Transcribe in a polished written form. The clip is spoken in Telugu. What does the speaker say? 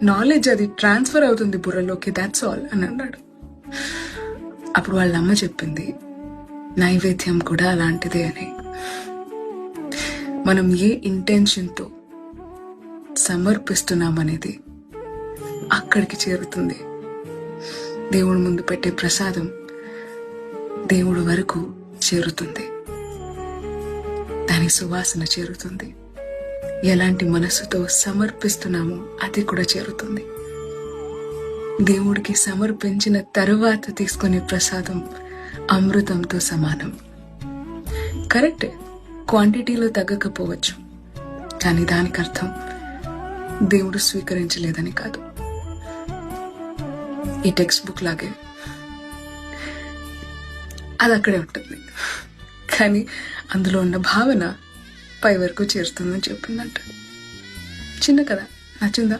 నాలెడ్జ్ అది ట్రాన్స్ఫర్ అవుతుంది బుర్రలోకి, దాట్స్ ఆల్ అని అన్నాడు. అప్పుడు వాళ్ళ అమ్మ చెప్పింది, నైవేద్యం కూడా అలాంటిదే అని. మనం ఏ ఇంటెన్షన్తో సమర్పిస్తున్నామనేది అక్కడికి చేరుతుంది. దేవుడి ముందు పెట్టే ప్రసాదం దేవుడి వరకు చేరుతుంది, దాని సువాసన చేరుతుంది. ఎలాంటి మనసుతో సమర్పిస్తున్నామో అది కూడా చేరుతుంది. దేవుడికి సమర్పించిన తరువాత తీసుకునే ప్రసాదం అమృతంతో సమానం. కరెక్టే, క్వాంటిటీలో తగ్గకపోవచ్చు, కానీ దానికి అర్థం దేవుడు స్వీకరించలేదని కాదు. ఈ టెక్స్ట్ బుక్ లాగే అది అక్కడే ఉంటుంది, కానీ అందులో ఉన్న భావన పై వరకు చేరుతుందని చెప్పిందంట. చిన్న కథ, నచ్చిందా?